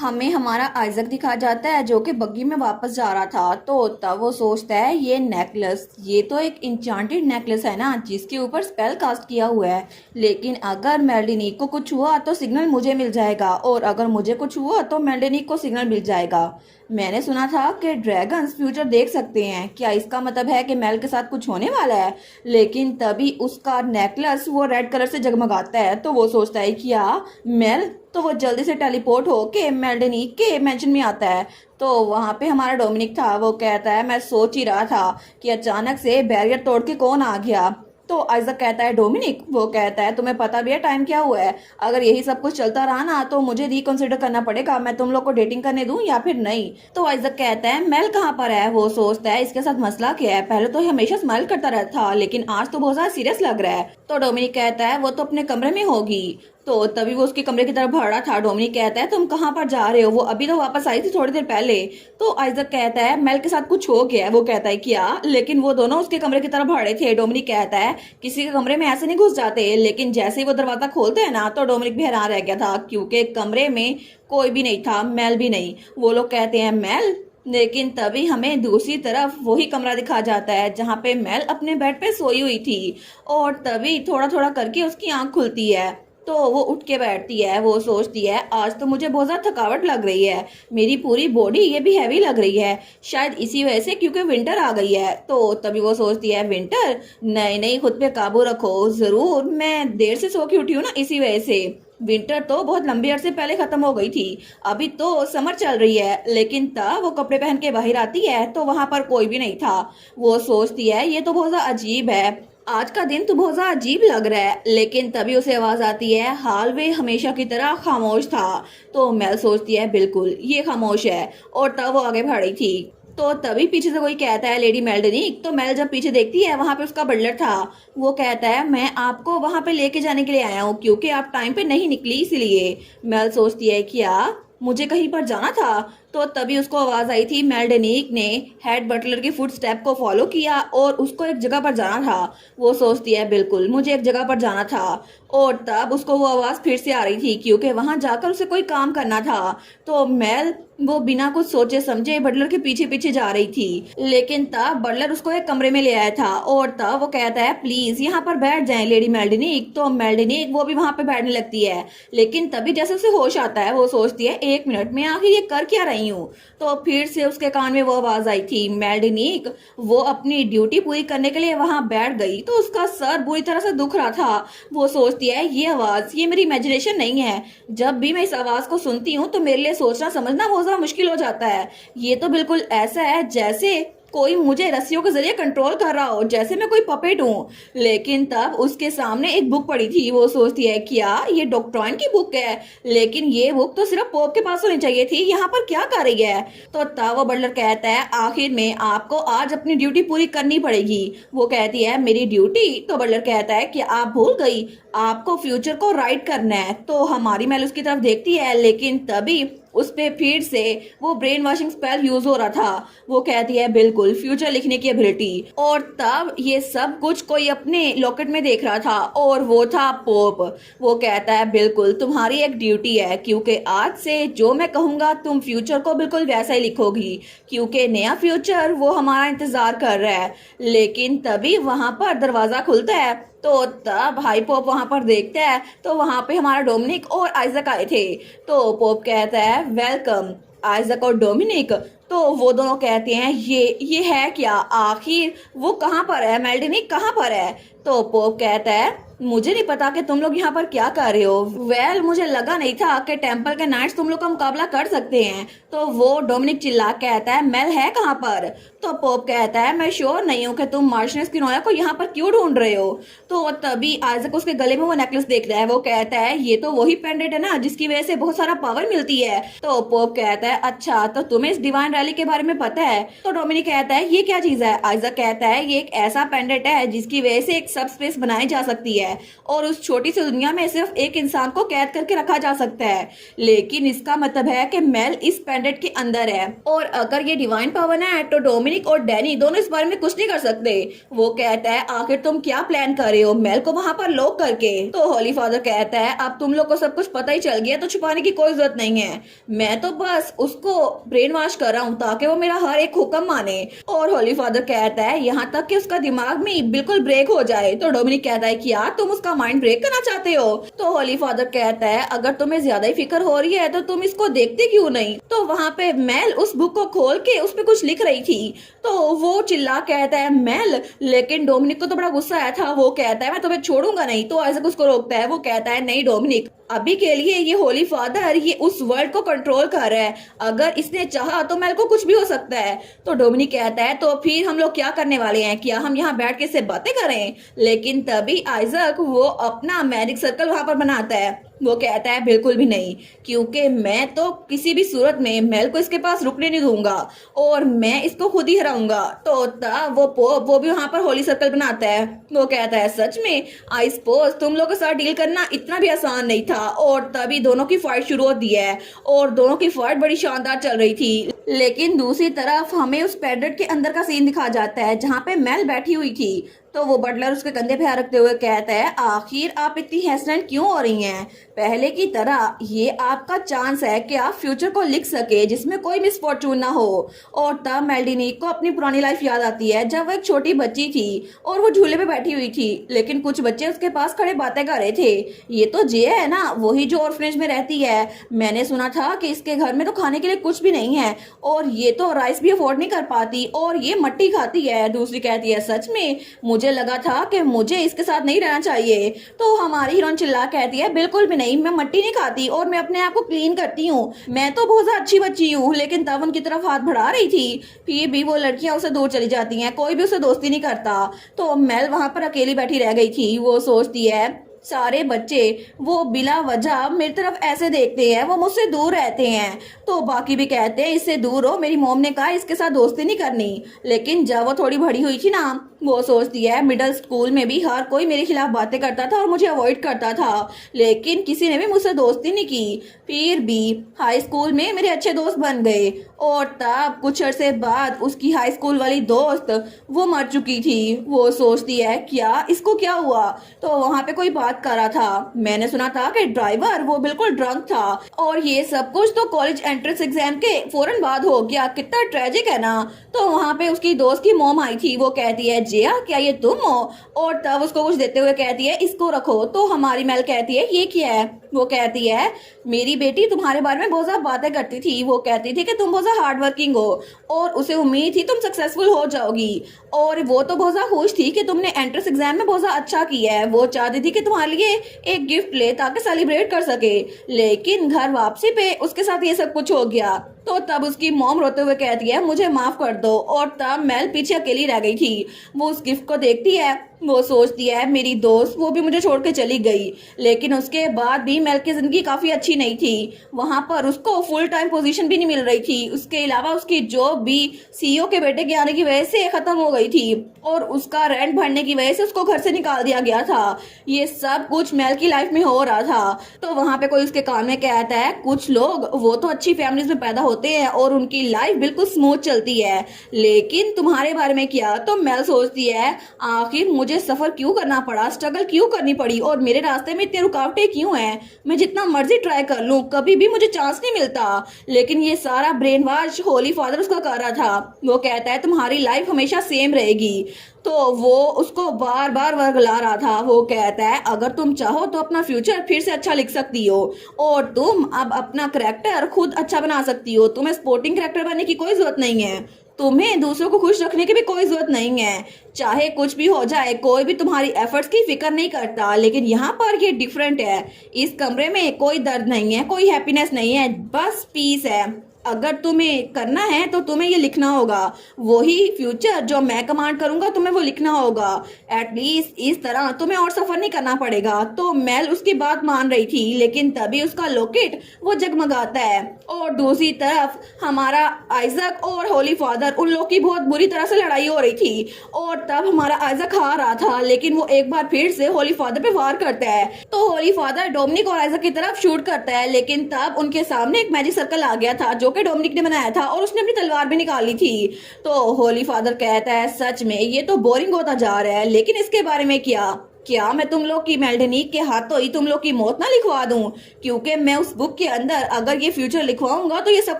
हमें हमारा आइजक दिखा जाता है जो कि बग्गी में वापस जा रहा था। तो तब वो सोचता है ये नेकलेस, ये तो एक इंचांटेड नेकलेस है ना जिसके ऊपर स्पेल कास्ट किया हुआ है। लेकिन अगर मेल्डिनिक को कुछ हुआ तो सिग्नल मुझे मिल जाएगा, और अगर मुझे कुछ हुआ तो मेल्डिनिक को सिग्नल मिल जाएगा। मैंने सुना था कि ड्रैगन्स फ्यूचर देख सकते हैं, क्या इसका मतलब है कि मेल के साथ कुछ होने वाला है? लेकिन तभी उसका नेकलेस वो रेड कलर से जगमगाता है, तो वो सोचता है क्या मेल, तो वो जल्दी से टेलीपोर्ट होके मेल्डेनिक के मेंशन में आता है। तो वहां पे हमारा डोमिनिक था, वो कहता है मैं सोच ही रहा था कि अचानक से बैरियर तोड़ के कौन आ गया। तो आइजक कहता है डोमिनिक, वो कहता है तुम्हें पता भी है टाइम क्या हुआ है? अगर यही सब कुछ चलता रहा ना तो मुझे रिकंसिडर करना पड़ेगा, मैं तुम लोग को डेटिंग करने दूं या फिर नहीं। तो आइजक कहता है मेल कहाँ पर है? वो सोचता है इसके साथ मसला क्या है, पहले तो ये हमेशा स्माइल करता रहता था लेकिन आज तो बहुत ज्यादा सीरियस लग रहा है। तो डोमिनिक कहता है वो तो अपने कमरे में होगी। तो तभी वो उसके कमरे की तरफ भाड़ा था। डोमिनिक कहता है तुम कहाँ पर जा रहे हो? वो अभी तो वापस आई थी थोड़ी देर पहले। तो आइजक कहता है मेल के साथ कुछ हो गया है। वो कहता है क्या? लेकिन वो दोनों उसके कमरे की तरफ भाड़े थे। डोमिनिक कहता है किसी के कमरे में ऐसे नहीं घुस जाते। लेकिन जैसे ही वो दरवाजा खोलते हैं ना तो डोमिनिक भी हैरान रह गया था क्योंकि कमरे में कोई भी नहीं था, मेल भी नहीं। वो लोग कहते हैं मेल, लेकिन तभी हमें दूसरी तरफ वही कमरा दिखा जाता है जहाँ पे मेल अपने बेड पे सोई हुई थी। और तभी थोड़ा थोड़ा करके उसकी आंख खुलती है, तो वो उठ के बैठती है। वो सोचती है आज तो मुझे बहुत ज़्यादा थकावट लग रही है, मेरी पूरी बॉडी ये भी हैवी लग रही है, शायद इसी वजह से क्योंकि विंटर आ गई है। तो तभी वो सोचती है विंटर, नहीं नहीं खुद पे काबू रखो, ज़रूर मैं देर से सो के उठी हूँ ना इसी वजह से। विंटर तो बहुत लंबे अरसे पहले खत्म हो गई थी, अभी तो समर चल रही है। लेकिन तब वो कपड़े पहन के बाहर आती है तो वहां पर कोई भी नहीं था। वो सोचती है ये तो बहुत ज्यादा अजीब है, आज का दिन तो बहुत ज्यादा अजीब लग रहा है। लेकिन तभी उसे आवाज आती है हालवे हमेशा की तरह खामोश था। तो मेल सोचती है बिल्कुल ये खामोश है, और तब वो आगे बढ़ी थी। तो तभी पीछे से कोई कहता है लेडी मेल्डनिक। तो मेल जब पीछे देखती है वहां पे उसका बटलर था। वो कहता है मैं आपको वहां पे लेके जाने के लिए आया हूँ क्योंकि आप टाइम पे नहीं निकली इसलिए। मेल सोचती है क्या मुझे कहीं पर जाना था? तो तभी उसको आवाज आई थी मेल्डनिक ने हेड बटलर के फुट स्टेप को फॉलो किया और उसको एक जगह पर जाना था। वो सोचती है बिल्कुल मुझे एक जगह पर जाना था। और तब उसको वो आवाज फिर से आ रही थी क्योंकि वहां जाकर उसे कोई काम करना था। तो मेल वो बिना कुछ सोचे समझे बटलर के पीछे पीछे जा रही थी। लेकिन तब बटलर उसको एक कमरे में ले आया था, और तब वो कहता है प्लीज यहाँ पर बैठ जाएं लेडी मेल्डनिक। तो मेल्डनिक वो भी वहां पे बैठने लगती है। लेकिन तभी जैसे उसे होश आता है वो सोचती है एक मिनट में आखिर ये कर क्या रही हूँ। तो फिर से उसके कान में वो आवाज आई थी मेल्डनिक। वो अपनी ड्यूटी पूरी करने के लिए वहां बैठ गई तो उसका सर बुरी तरह से दुख रहा था। वो सोचती है ये आवाज ये मेरी इमेजिनेशन नहीं है, जब भी मैं इस आवाज को सुनती हूँ तो मेरे लिए सोचना समझना बहुत ज्यादा मुश्किल हो जाता है। ये तो बिल्कुल ऐसा है जैसे कोई मुझे रस्सियों के जरिए कंट्रोल कर रहा हो, जैसे मैं कोई पपेट हूँ। लेकिन तब उसके सामने एक बुक पड़ी थी। वो सोचती है क्या ये डॉक्ट्रॉइन की बुक है? लेकिन ये बुक तो सिर्फ पोप के पास होनी चाहिए थी, यहाँ पर क्या कर रही है? तो तब वो बटलर कहता है आखिर में आपको आज अपनी ड्यूटी पूरी करनी पड़ेगी। वो कहती है मेरी ड्यूटी? तो बटलर कहता है कि आप भूल गई, आपको फ्यूचर को राइट करना है। तो हमारी मेल उसकी तरफ देखती है, लेकिन तभी उस पे फिर से वो ब्रेन वॉशिंग स्पेल यूज हो रहा था। वो कहती है बिल्कुल फ्यूचर लिखने की एबिलिटी। और तब ये सब कुछ कोई अपने लॉकेट में देख रहा था, और वो था पोप। वो कहता है बिल्कुल तुम्हारी एक ड्यूटी है क्योंकि आज से जो मैं कहूंगा तुम फ्यूचर को बिल्कुल वैसा ही लिखोगी, क्योंकि नया फ्यूचर वो हमारा इंतजार कर रहा है। लेकिन तभी वहां पर दरवाजा खुलता है, तो तब भाई पोप वहां पर देखता है तो वहां पे हमारा डोमिनिक और आइजक आए थे। तो पोप कहता है वेलकम आइजक और डोमिनिक। तो वो दोनों कहते हैं ये है क्या? आखिर वो कहाँ पर है? मेल्डनिक कहाँ पर है? तो पोप कहता है मुझे नहीं पता कि तुम लोग यहाँ पर क्या कर रहे हो। वेल मुझे लगा नहीं था कि टेंपल के नाइट्स तुम लोग का मुकाबला कर सकते हैं। तो वो डोमिनिक चिल्ला कहता है मेल है कहाँ पर? तो पोप कहता है मैं श्योर नहीं हूँ कि तुम मार्शनेस की नोया को यहाँ पर क्यों ढूंढ रहे हो। तो तभी आइजक उसके गले में वो नेकलेस देख रहा है। वो कहता है ये तो वही पेंडेंट है ना जिसकी वजह से बहुत सारा पावर मिलती है। तो पोप कहता है अच्छा तो तुम्हें इस डिवाइन रैली के बारे में पता है? तो डोमिनिक कहता है ये क्या चीज है? आइजक कहता है ये एक ऐसा पेंडेंट है जिसकी वजह से एक सब स्पेस बनाई जा सकती है, और उस छोटी सी दुनिया में सिर्फ एक इंसान को कैद करके रखा जा सकता है। लेकिन इसका मतलब है कि मेल इस पेंडेंट के अंदर है, और अगर ये डिवाइन पावर है तो डोमिनिक डोमिनिक और डैनी दोनों इस बारे में कुछ नहीं कर सकते। वो कहता है आखिर तुम क्या प्लान कर रहे हो मेल को वहाँ पर लॉक करके। तो होली फादर कहता है अब तुम लोग को सब कुछ पता ही चल गया तो छुपाने की कोई जरूरत नहीं है, मैं तो बस उसको ब्रेन वॉश कर रहा हूँ ताकि वो मेरा हर एक हुक्म माने। और होली फादर कहता है यहाँ तक कि उसका दिमाग में बिल्कुल ब्रेक हो जाए। तो डोमिनिक कहता है कि यार तुम उसका माइंड ब्रेक करना चाहते हो। तो होली फादर कहता है अगर तुम्हें ज्यादा ही फिक्र हो रही है तो तुम इसको देखते क्यों नहीं। तो वहाँ पे मेल उस बुक को खोल के उस पे कुछ लिख रही थी। तो वो चिल्ला कहता है मेल, लेकिन डोमिनिक को तो बड़ा गुस्सा आया था। वो कहता है मैं तुम्हें छोड़ूंगा नहीं। तो आइजैक उसको रोकता है। वो कहता है नहीं डोमिनिक, अभी के लिए ये होली फादर ये उस वर्ल्ड को कंट्रोल कर रहा है, अगर इसने चाहा तो मेल को कुछ भी हो सकता है। तो डोमिनिक कहता है तो फिर हम लोग क्या करने वाले हैं, क्या हम यहाँ बैठ के इससे बातें करें। लेकिन तभी आइजैक वो अपना मैजिक सर्कल वहां पर बनाता है। वो कहता है बिल्कुल भी नहीं, क्योंकि मैं तो किसी भी सूरत में मेल को इसके पास रुकने नहीं दूंगा और मैं इसको खुद ही हराऊंगा। तो तब वो भी वहां पर होली सर्कल बनाता है। वो कहता है सच में आई सपोज तुम लोगों के साथ डील करना इतना भी आसान नहीं था। और तभी दोनों की फाइट शुरू होती है और दोनों की फाइट बड़ी शानदार चल रही थी। लेकिन दूसरी तरफ हमें उस पैड्रेट के अंदर का सीन दिखा जाता है जहाँ पे मेल बैठी हुई थी। तो वो बटलर उसके कंधे पे हाथ रखते हुए कहता है आखिर आप इतनी हेसिडेंट क्यों हो रही हैं, पहले की तरह ये आपका चांस है कि आप फ्यूचर को लिख सके जिसमें कोई मिसफॉर्चून ना हो। और तब मेल्डिनिक को अपनी पुरानी लाइफ याद आती है जब वो एक छोटी बच्ची थी और वो झूले पे बैठी हुई थी, लेकिन कुछ बच्चे उसके पास खड़े बातें कर रहे थे। ये तो जे है ना, वही जो ऑर्फनेज में रहती है। मैंने सुना था कि इसके घर में तो खाने के लिए कुछ भी नहीं है और ये तो राइस भी अफोर्ड नहीं कर पाती और ये मट्टी खाती है। दूसरी कहती है सच में मुझे लगा था कि मुझे इसके साथ नहीं रहना चाहिए। तो हमारी हीरोइन चिल्ला कहती है बिल्कुल भी नहीं, मैं मट्टी नहीं खाती और मैं अपने आप को क्लीन करती हूँ, मैं तो बहुत अच्छी बच्ची हूँ। लेकिन तब उनकी तरफ हाथ बढ़ा रही थी, फिर भी वो लड़कियां उसे दूर चली जाती हैं, कोई भी उसे दोस्ती नहीं करता। तो मेल वहां पर अकेली बैठी रह गई थी। वो सोचती है सारे बच्चे वो बिला वजह मेरी तरफ ऐसे देखते हैं, वो मुझसे दूर रहते हैं। तो बाकी भी कहते हैं इससे दूर हो, मेरी मॉम ने कहा इसके साथ दोस्ती नहीं करनी। लेकिन जब वो थोड़ी बड़ी हुई थी ना, वो सोचती है मिडिल स्कूल में भी हर कोई मेरे खिलाफ बातें करता था और मुझे अवॉइड करता था, लेकिन किसी ने भी मुझसे दोस्ती नहीं की। फिर भी हाई स्कूल में मेरे अच्छे दोस्त बन गए और तब कुछ अरसे बाद उसकी हाई स्कूल वाली दोस्त वो मर चुकी थी। वो सोचती है क्या इसको क्या हुआ। तो वहाँ पे कोई बात कर रहा था, मैंने सुना था कि ड्राइवर वो बिल्कुल ड्रंक था और ये सब कुछ तो कॉलेज एंट्रेंस एग्जाम के फौरन बाद हो गया, कितना ट्रेजिक है ना। तो वहाँ पे उसकी दोस्त की मॉम आई थी। वो कहती है जिया क्या ये तुम हो, और तब उसको कुछ देते हुए कहती है इसको रखो। तो हमारी मेल कहती है ये क्या है। वो कहती है मेरी बेटी तुम्हारे बारे में बहुत ज्यादा बातें करती थी, वो कहती थी कि तुम बहुत ज्यादा हार्ड वर्किंग हो और उसे उम्मीद थी तुम सक्सेसफुल हो जाओगी, और वो तो बहुत ज्यादा खुश थी कि तुमने एंट्रेंस एग्जाम में बहुत ज्यादा अच्छा किया है। वो चाहती थी कि तुम्हारे लिए एक गिफ्ट ले ताकि सेलिब्रेट कर सके, लेकिन घर वापसी पे उसके साथ ये सब कुछ हो गया। तो तब उसकी मॉम रोते हुए कहती है मुझे माफ कर दो, और तब मेल पीछे अकेली रह गई थी। वो उस गिफ्ट को देखती है, वो सोचती है मेरी दोस्त वो भी मुझे छोड़ के चली गई। लेकिन उसके बाद भी मेल की जिंदगी काफी अच्छी नहीं थी। वहां पर उसको फुल टाइम पोजीशन भी नहीं मिल रही थी, उसके अलावा उसकी जॉब भी सीईओ के बेटे के आने की वजह से खत्म हो गई थी और उसका रेंट भरने की वजह से उसको घर से निकाल दिया गया था। ये सब कुछ मेल की लाइफ में हो रहा था। तो वहां पे कोई उसके कान में कहता है कुछ लोग वो तो अच्छी फैमिलीज में पैदा होते हैं और उनकी लाइफ बिल्कुल स्मूथ चलती है, लेकिन तुम्हारे बारे में क्या। तो मेल सोचती है आखिर मुझे सफर क्यों करना पड़ा, स्ट्रगल क्यों करनी पड़ी और मेरे रास्ते में इतनी रुकावटें क्यों हैं। मैं जितना मर्जी ट्राई कर लूं कभी भी मुझे चांस नहीं मिलता। लेकिन ये सारा ब्रेन वॉश होली फादर उसका कर रहा था। वो कहता है तुम्हारी लाइफ हमेशा सेम रहेगी। तो वो उसको बार बार वर्गला रहा था। वो कहता है अगर तुम चाहो तो अपना फ्यूचर फिर से अच्छा लिख सकती हो और तुम अब अपना करैक्टर खुद अच्छा बना सकती हो। तुम्हें स्पोर्टिंग करैक्टर बनने की कोई जरूरत नहीं है, तुम्हें दूसरों को खुश रखने की भी कोई जरूरत नहीं है। चाहे कुछ भी हो जाए कोई भी तुम्हारी एफर्ट्स की फिक्र नहीं करता, लेकिन यहाँ पर ये डिफरेंट है। इस कमरे में कोई दर्द नहीं है, कोई हैप्पीनेस नहीं है, बस पीस है। अगर तुम्हें करना है तो तुम्हें ये लिखना होगा, वही फ्यूचर जो मैं कमांड करूंगा तुम्हें वो लिखना होगा। एटलीस्ट इस तरह तुम्हें और सफर नहीं करना पड़ेगा। तो मेल उसकी बात मान रही थी, लेकिन तभी उसका लॉकेट वो जगमगाता है और दूसरी तरफ हमारा आइजैक और होली फादर उन लोग की बहुत बुरी तरह से लड़ाई हो रही थी और तब हमारा आइजैक हार रहा था, लेकिन वो एक बार फिर से होली फादर पे वार करता है। तो होली फादर डोमिनिक और आइजैक की तरफ शूट करता है, लेकिन तब उनके सामने एक मैजिक सर्कल आ गया था जो जो कि डोमिनिक ने बनाया था और उसने अपनी तलवार भी निकाली थी। तो होली फादर कहता है सच में ये तो बोरिंग होता जा रहा है, लेकिन इसके बारे में क्या क्या मैं तुम लोग की मेल्डेनिक के हाथों ही तुम लोग की मौत ना लिखवा दूं? क्योंकि मैं उस बुक के अंदर अगर ये फ्यूचर लिखवाऊंगा तो ये सब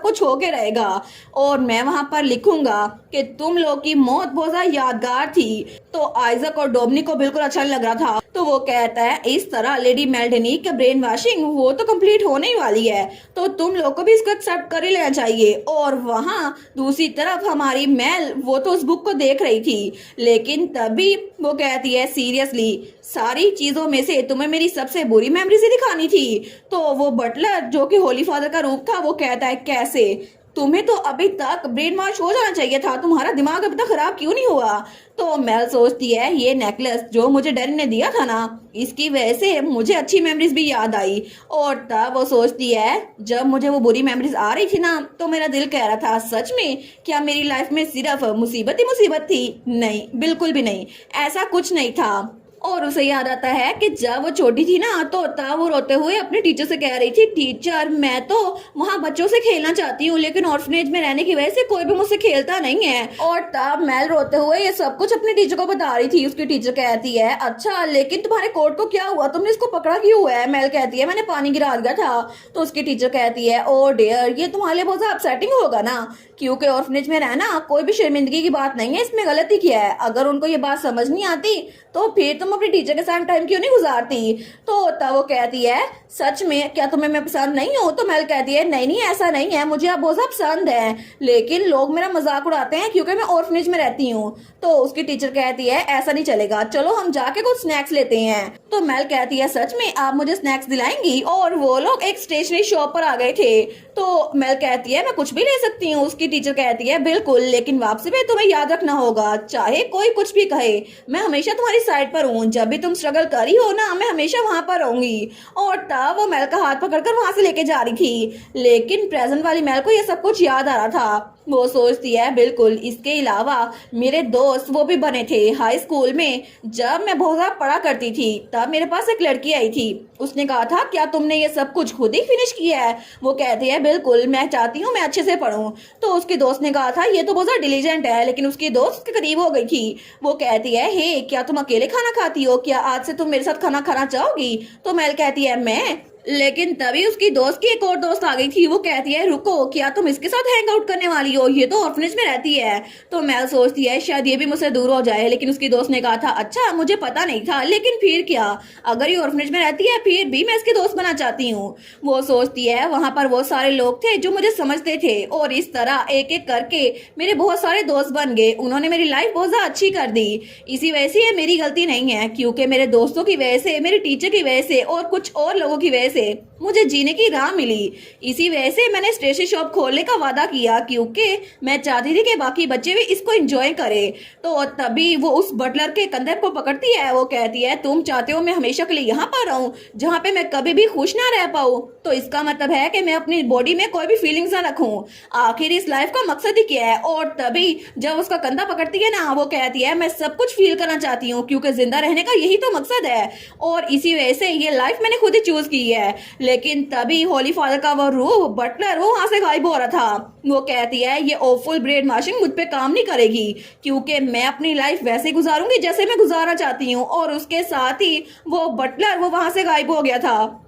कुछ होके रहेगा और मैं वहां पर लिखूंगा कि तुम लोग की मौत बहुत ज्यादा यादगार थी। तो आइजक और डोमिनिक को बिल्कुल अच्छा नहीं लग रहा था, तो वो कहता है इस तरह लेडी मेल्डेनिक का ब्रेन वॉशिंग वो तो कंप्लीट होने ही वाली है, तो तुम लोग को भी इसको एक्सेप्ट कर ही लेना चाहिए। और वहां दूसरी तरफ हमारी मेल वो तो उस बुक को देख रही थी, लेकिन तभी वो कहती है सीरियसली सारी चीजों में से तुम्हें मेरी सबसे बुरी मेमोरी से दिखानी थी? तो वो बटलर जो कि होली फादर का रूप था वो कहता है कैसे? तुम्हें तो अभी तक ब्रेन वॉश हो जाना चाहिए था, तुम्हारा दिमाग अभी तक खराब क्यों नहीं हुआ? तो मेल सोचती है ये नेकलेस जो मुझे डैनी ने दिया था ना, इसकी वजह से मुझे अच्छी मेमोरीज भी याद आई। और तब वो सोचती है जब मुझे वो बुरी मेमोरीज आ रही थी ना तो मेरा दिल कह रहा था सच में क्या मेरी लाइफ में सिर्फ मुसीबत ही मुसीबत थी? नहीं, बिल्कुल भी नहीं, ऐसा कुछ नहीं था। और उसे याद आता है कि जब वो छोटी थी ना तो तब वो रोते हुए अपने टीचर से कह रही थी टीचर मैं तो वहाँ बच्चों से खेलना चाहती हूँ, लेकिन ऑर्फनेज में रहने की वजह से कोई भी मुझसे खेलता नहीं है। और तब मेल रोते हुए ये सब कुछ अपने टीचर को बता रही थी। उसकी टीचर कहती है अच्छा लेकिन तुम्हारे कोट को क्या हुआ, तुमने इसको पकड़ा क्यों है? मेल कहती है मैंने पानी गिरा दिया था। तो उसकी टीचर कहती है ओ डियर ये तुम्हारे लिए बहुत ज्यादा अपसेटिंग होगा ना, क्योंकि ऑर्फनेज में रहना कोई भी शर्मिंदगी की बात नहीं है, इसमें गलती किया है। अगर उनको ये बात समझ नहीं आती तो फिर तुम अपने टीचर के साथ टाइम क्यों नहीं गुजारती? तो तब वो कहती है सच में क्या तुम्हें मैं पसंद नहीं हूँ? तो मेल कहती है नहीं नहीं ऐसा नहीं है, मुझे आप बहुत ज्यादा पसंद है, लेकिन लोग मेरा मजाक उड़ाते हैं क्योंकि मैं ऑर्फनेज में रहती हूँ। तो उसकी टीचर कहती है ऐसा नहीं चलेगा, चलो हम जाके कुछ स्नैक्स लेते हैं। तो मेल कहती है सच में आप मुझे स्नैक्स दिलाएंगी? और वो लोग एक स्टेशनरी शॉप पर आ गए थे। तो मेल कहती है मैं कुछ भी ले सकती हूँ। उसकी टीचर कहती है बिल्कुल, लेकिन वापसी में तुम्हें याद रखना होगा चाहे कोई कुछ भी कहे मैं हमेशा तुम्हारी साइड पर हूँ, जब भी तुम स्ट्रगल करी हो ना मैं हमेशा वहां पर रहूंगी। और तब वो मेल का हाथ पकड़कर वहां से लेके जा रही थी, लेकिन प्रेजेंट वाली मेल को ये सब कुछ याद आ रहा था। वो सोचती है बिल्कुल, इसके अलावा मेरे दोस्त वो भी बने थे हाई स्कूल में। जब मैं बहुत ज्यादा पढ़ा करती थी तब मेरे पास एक लड़की आई थी, उसने कहा था क्या तुमने ये सब कुछ खुद ही फिनिश किया है? वो कहती है बिल्कुल, मैं चाहती हूँ मैं अच्छे से पढूं। तो उसके दोस्त ने कहा था ये तो बहुत ज्यादा डिलीजेंट है, लेकिन उसकी दोस्त उसके करीब हो गई थी। वो कहती है हे क्या तुम अकेले खाना खाती हो, क्या आज से तुम मेरे साथ खाना खाना चाहोगी? तो मेल कहती है मैं, लेकिन तभी उसकी दोस्त की एक और दोस्त आ गई थी। वो कहती है रुको क्या तुम इसके साथ हैंग आउट करने वाली हो, ये तो ऑर्फनेज में रहती है। तो मेल सोचती है शायद ये भी मुझसे दूर हो जाए, लेकिन उसकी दोस्त ने कहा था अच्छा मुझे पता नहीं था, लेकिन फिर क्या अगर ये ऑर्फनेज में रहती है फिर भी मैं इसकी दोस्त बना चाहती हूँ। वो सोचती है वहां पर बहुत सारे लोग थे जो मुझे समझते थे और इस तरह एक एक करके मेरे बहुत सारे दोस्त बन गए, उन्होंने मेरी लाइफ बहुत ज्यादा अच्छी कर दी। इसी वजह से ये मेरी गलती नहीं है, क्योंकि मेरे दोस्तों की वजह से, मेरे टीचर की वजह से और कुछ और लोगों की वजह से मुझे जीने की राह मिली। इसी वजह से मैंने स्टेशनरी शॉप खोलने का वादा किया, क्योंकि मैं चाहती थी कि बाकी बच्चे भी इसको एंजॉय करें। तो तभी वो उस बटलर के कंधे को पकड़ती है। वो कहती है तुम चाहते हो मैं हमेशा के लिए यहाँ पर रहूं जहाँ पे मैं कभी भी खुश ना रह पाऊं? तो इसका मतलब है कि मैं अपनी बॉडी में कोई भी फीलिंग्स ना रखूं। आखिर इस लाइफ का मकसद ही क्या है? और तभी जब उसका कंधा पकड़ती है ना वो कहती है मैं सब कुछ फील करना चाहती हूँ, क्योंकि जिंदा रहने का यही तो मकसद है और इसी वजह से ये लाइफ मैंने खुद ही चूज की है। लेकिन तभी होली फादर का वो रूह बटलर वो वहां से गायब हो रहा था। वो कहती है ये ऑफुल ब्रेन वॉशिंग मुझ पे काम नहीं करेगी, क्योंकि मैं अपनी लाइफ वैसे गुजारूंगी जैसे मैं गुजारना चाहती हूँ। और उसके साथ ही वो बटलर वो वहां से गायब हो गया था।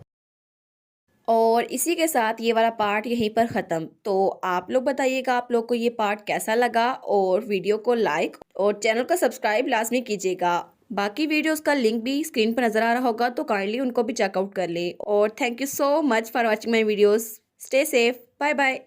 और इसी के साथ ये वाला पार्ट यहीं पर ख़त्म। तो आप लोग बताइएगा आप लोग को ये पार्ट कैसा लगा, और वीडियो को लाइक और चैनल को सब्सक्राइब लाजमी कीजिएगा। बाकी वीडियोस का लिंक भी स्क्रीन पर नज़र आ रहा होगा, तो काइंडली उनको भी चेकआउट कर ले। और thank you so much for watching my videos. Stay safe, bye bye.